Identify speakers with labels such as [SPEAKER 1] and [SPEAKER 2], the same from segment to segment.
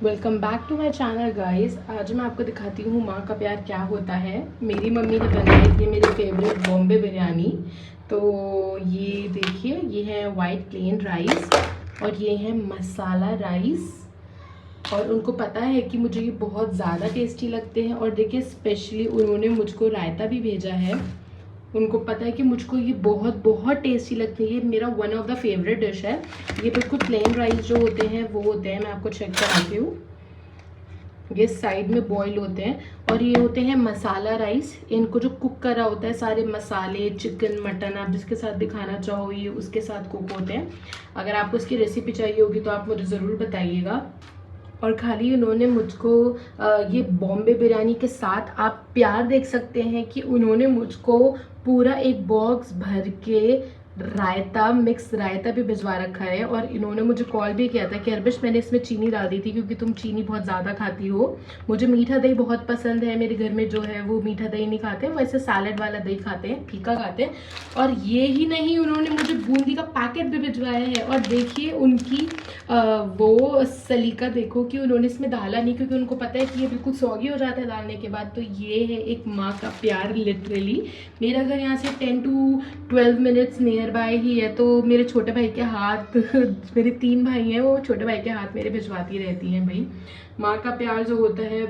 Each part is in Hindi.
[SPEAKER 1] Welcome back to my channel guys. आज मैं आपको दिखाती हूँ माँ का प्यार क्या होता है। मेरी मम्मी ने बनाई थी मेरी फेवरेट बॉम्बे बिरयानी। तो ये देखिए, ये है वाइट प्लेन राइस और ये है मसाला राइस। और उनको पता है कि मुझे ये बहुत ज़्यादा टेस्टी लगते हैं। और देखिए, स्पेशली उन्होंने मुझको रायता भी भेजा है। उनको पता है कि मुझको ये बहुत बहुत टेस्टी लगती है। ये मेरा one of the favourite dish है। ये बिल्कुल प्लेन राइस जो होते हैं वो होते हैं। मैं आपको चेक कराती हूँ। ये साइड में बॉईल होते हैं और ये होते हैं मसाला राइस। इनको जो कुक करा होता है, सारे मसाले, चिकन, मटन, आप जिसके साथ भी खाना चाहो ये उसके साथ कुक होते हैं। अगर आपको इसकी रेसिपी चाहिए होगी तो आप मुझे ज़रूर बताइएगा। और खाली उन्होंने मुझको ये बॉम्बे बिरयानी के साथ आप प्यार देख सकते हैं कि उन्होंने मुझको पूरा एक बॉक्स भर के रायता, मिक्स रायता भी भिजवा रखा है। और इन्होंने मुझे कॉल भी किया था कि अरबिश, मैंने इसमें चीनी डाल दी थी क्योंकि तुम चीनी बहुत ज़्यादा खाती हो। मुझे मीठा दही बहुत पसंद है। मेरे घर में जो है वो मीठा दही नहीं खाते, वैसे सैलेड वाला दही खाते हैं, फीका खाते हैं। और ये ही नहीं, उन्होंने मुझे बूंदी का पैकेट भी भिजवाया है। और देखिए उनकी वो सलीका देखो कि उन्होंने इसमें डाला नहीं, क्योंकि उनको पता है कि ये बिल्कुल सौगी हो जाता है डालने के बाद। तो ये है एक माँ का प्यार लिटरली। मेरा घर यहाँ से 10 to 12 मिनट्स नियर बाय ही है। तो मेरे छोटे भाई के हाथ मेरे 3 भाई हैं, वो छोटे भाई के हाथ मेरे भिजवाती रहती हैं। भाई, माँ का प्यार जो होता है,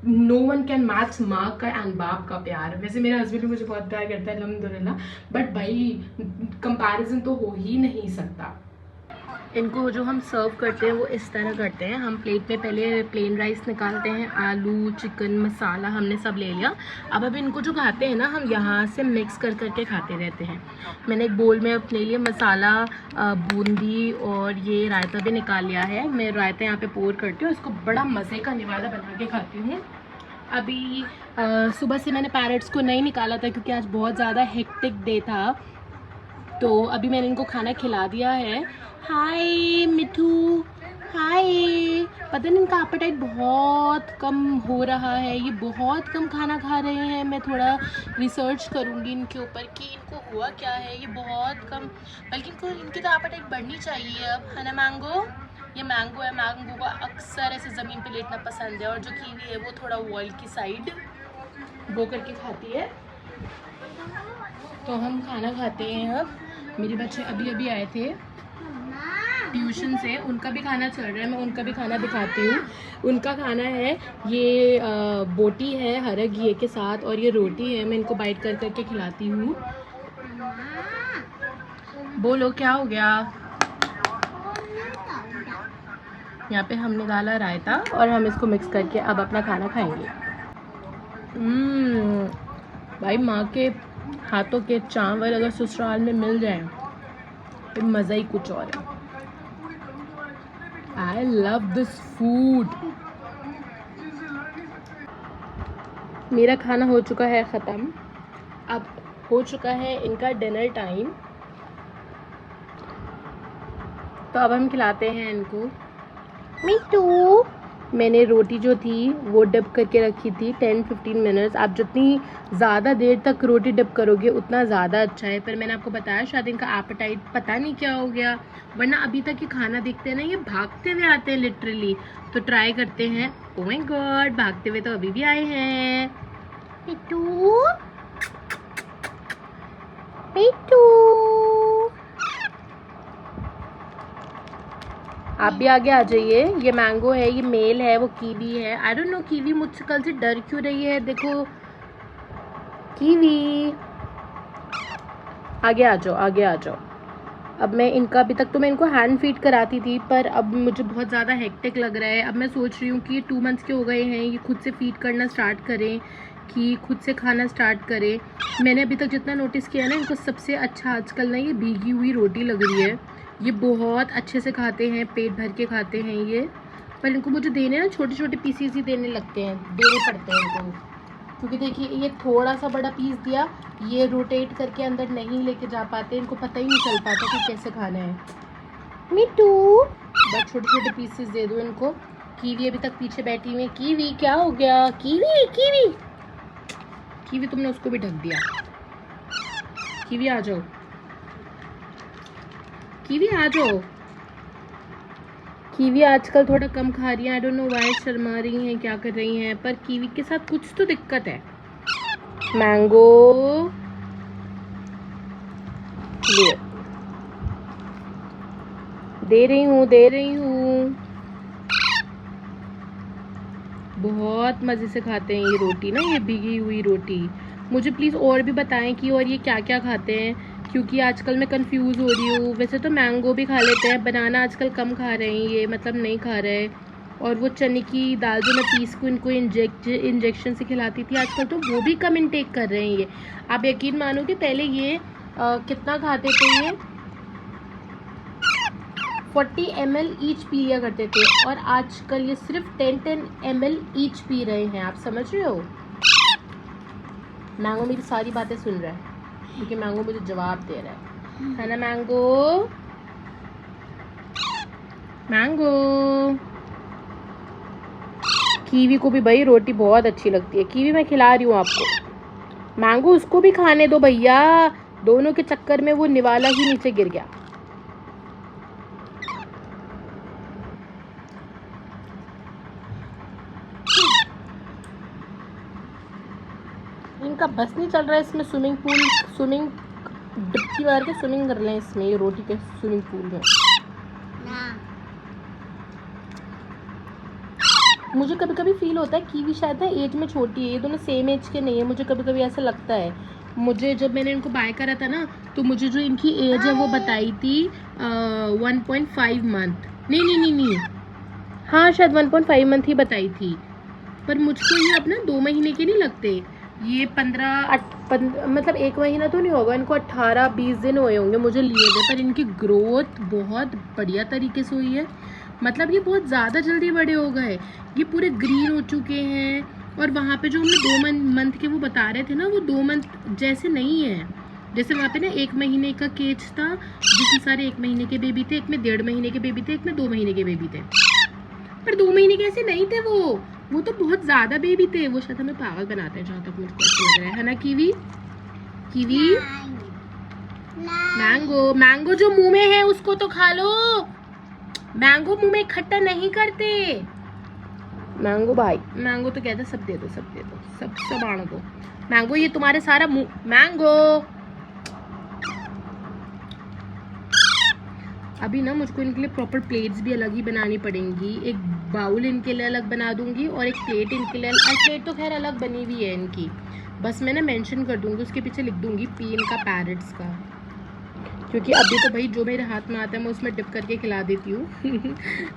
[SPEAKER 1] नो वन कैन मैच माँ का एंड बाप का प्यार। वैसे मेरा हस्बैंड भी मुझे बहुत प्यार करता है, अल्हम्दुलिल्लाह, बट भाई कंपैरिजन तो हो ही नहीं सकता। इनको जो हम सर्व करते हैं वो इस तरह करते हैं। हम प्लेट में पहले प्लेन राइस निकालते हैं, आलू, चिकन, मसाला हमने सब ले लिया। अब इनको जो खाते हैं ना, हम यहाँ से मिक्स कर करके खाते रहते हैं। मैंने एक बोल में अपने लिए मसाला, बूंदी और ये रायता भी निकाल लिया है। मैं रायता यहाँ पे पोर करती हूँ, इसको बड़ा मज़े का निवाला बना के खाती हूँ। अभी सुबह से मैंने पैरेट्स को नहीं निकाला था क्योंकि आज बहुत ज़्यादा हेक्टिक डे था। तो अभी मैंने इनको खाना खिला दिया है। हाय मिठू, हाय। पता नहीं इनका एपेटाइट बहुत कम हो रहा है, ये बहुत कम खाना खा रहे हैं। मैं थोड़ा रिसर्च करूँगी इनके ऊपर कि इनको हुआ क्या है। ये बहुत कम, बल्कि इनकी तो एपेटाइट बढ़नी चाहिए अब, है ना मैंगो? ये मैंगो है, मैंगो को अक्सर ऐसे ज़मीन पे लेटना पसंद है। और जो कीवी है वो थोड़ा वॉल की साइड बो करके खाती है। तो हम खाना खाते हैं अब। मेरे बच्चे अभी अभी आए थे ट्यूशन से, उनका भी खाना चल रहा है। मैं उनका भी खाना दिखाती हूँ। उनका खाना है ये बोटी है हरा घी के साथ और ये रोटी है। मैं इनको बाइट कर करके खिलाती हूँ। बोलो क्या हो गया? यहाँ पे हमने डाला रायता और हम इसको मिक्स करके अब अपना खाना खाएंगे। भाई, माँ के हाथों के चावल अगर ससुराल में मिल जाए तो मज़ा ही कुछ और है। I love this food. मेरा खाना हो चुका है ख़त्म। अब हो चुका है इनका डिनर टाइम। तो अब हम खिलाते हैं इनको। मिट्टू, मैंने रोटी जो थी वो डिप करके रखी थी 10-15 मिनट्स। आप जितनी ज़्यादा देर तक रोटी डिप करोगे उतना ज़्यादा अच्छा है। पर मैंने आपको बताया, शायद इनका एपेटाइट पता नहीं क्या हो गया, वरना अभी तक ये खाना देखते हैं ना, ये भागते हुए आते हैं लिटरली। तो ट्राई करते हैं। ओह माय गॉड, भागते हुए तो अभी भी आए हैं। मिट्टू, मिट्टू, आप भी आगे आ जाइए। ये मैंगो है, ये मेल है, वो कीवी है। आई डोंट नो कीवी मुझसे कल से डर क्यों रही है। देखो कीवी, आगे आ जाओ, आगे आ जाओ। अब मैं इनका, अभी तक तो मैं इनको हैंड फीड कराती थी, पर अब मुझे बहुत ज़्यादा हेक्टिक लग रहा है। अब मैं सोच रही हूँ कि ये 2 मंथ्स के हो गए हैं, ये खुद से फीड करना स्टार्ट करें, कि खुद से खाना स्टार्ट करें। मैंने अभी तक जितना नोटिस किया ना, इनको सबसे अच्छा आजकल ना ये भीगी हुई रोटी लग रही है। ये बहुत अच्छे से खाते हैं, पेट भर के खाते हैं ये। पर इनको मुझे देने ना छोटे छोटे पीसीस ही देने लगते हैं, देने पड़ते हैं इनको। क्योंकि देखिए, ये थोड़ा सा बड़ा पीस दिया, ये रोटेट करके अंदर नहीं लेके जा पाते, इनको पता ही नहीं चल पाता कि कैसे खाना है। मिट्टू, बस छोटे छोटे पीसेस दे दो इनको। कीवी अभी तक पीछे बैठी हुई है। कीवी क्या हो गया? कीवी, कीवी, कीवी, तुमने उसको भी ढक दिया। कीवी आ जाओ, कीवी आ जाओ। कीवी आजकल थोड़ा कम खा रही है, आई डोंट नो व्हाई, शर्मा रही हैं, क्या कर रही हैं, पर कीवी के साथ कुछ तो दिक्कत है। मैंगो ले, दे रही हूँ। बहुत मज़े से खाते हैं ये रोटी ना, ये भीगी हुई रोटी। मुझे प्लीज़ और भी बताएं कि और ये क्या क्या खाते हैं, क्योंकि आजकल मैं कंफ्यूज हो रही हूँ। वैसे तो मैंगो भी खा लेते हैं, बनाना आजकल कम खा रहे हैं ये, मतलब नहीं खा रहे। और वो चने की दाल जो मैं पीस को इनको इंजेक्शन से खिलाती थी, आजकल तो वो भी कम इनटेक कर रहे हैं ये। आप यकीन मानो कि पहले ये कितना खाते थे, ये 40 ml ईच पिया करते थे, और आजकल ये सिर्फ 10 ml ईच पी रहे हैं। आप समझ रहे हो? मैंगो मेरी सारी बातें सुन रहा है, क्योंकि मैंगो मुझे जवाब दे रहा है ना मैंगो? मैंगो कीवी को भी भाई रोटी बहुत अच्छी लगती है। कीवी मैं खिला रही हूँ आपको, मैंगो उसको भी खाने दो भैया। दोनों के चक्कर में वो निवाला ही नीचे गिर गया। इनका बस नहीं चल रहा है इसमें। स्विमिंग डुबकी मार के स्विमिंग कर लें इसमें, ये रोटी के स्विमिंग पूल में। मुझे कभी कभी फील होता है कीवी शायद ना एज में छोटी है, ये दोनों सेम एज के नहीं है। मुझे कभी कभी ऐसा लगता है। मुझे जब मैंने इनको बाय करा था ना, तो मुझे जो इनकी एज है वो बताई थी 1.5 मंथ। नहीं, हाँ शायद 1.5 मंथ ही बताई थी। पर मुझको ये अपना 2 महीने के नहीं लगते। ये 15 मतलब 1 महीना तो नहीं होगा, इनको 18-20 दिन हुए होंगे मुझे लिए थे। पर इनकी ग्रोथ बहुत बढ़िया तरीके से हुई है। मतलब ये बहुत ज़्यादा जल्दी बड़े हो गए, ये पूरे ग्रीन हो चुके हैं। और वहाँ पे जो हमने 2 मंथ के वो बता रहे थे ना, वो 2 मंथ जैसे नहीं है। जैसे वहाँ पे ना 1 महीने का केज था, जिसमें सारे 1 महीने के बेबी थे, एक में 1.5 महीने के बेबी थे, एक में 2 महीने के बेबी थे। पर 2 महीने के ऐसे नहीं थे वो तो बहुत ज्यादा बेबी थे। वो शायद हमें पागल बनाते हैं, जहाँ तक मुझको ऐसा लग रहा है ना। कीवी मैंगो जो मुंह में है उसको तो खा लो। मैंगो मुंह में इकट्ठा नहीं करते। मैंगो भाई, मैंगो तो कहता सब दे दो, सब आने दो। मैंगो ये तुम्हारे सारा मुंह। मैंगो अभी ना मुझको इनके लिए प्रॉपर प्लेट्स भी अलग ही बनानी पड़ेंगी। एक बाउल इनके लिए अलग बना दूंगी, और एक प्लेट इनके लिए प्लेट तो खैर अलग बनी हुई है इनकी, बस मैं ना मेंशन कर दूंगी, उसके पीछे लिख दूंगी पी इनका पैरेट्स का। क्योंकि अभी तो भाई जो मेरे हाथ में आता है मैं उसमें डिप करके खिला देती हूँ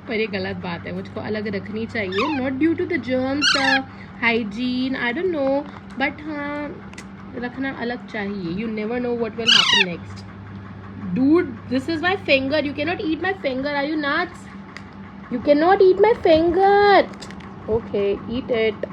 [SPEAKER 1] पर ये गलत बात है, मुझको अलग रखनी चाहिए। Not due to the germs, hygiene, I don't know, but हाँ रखना अलग चाहिए। You never know what will happen next. Dude, this is my finger. You cannot eat my finger. Are you nuts? You cannot eat my finger. Okay, eat it.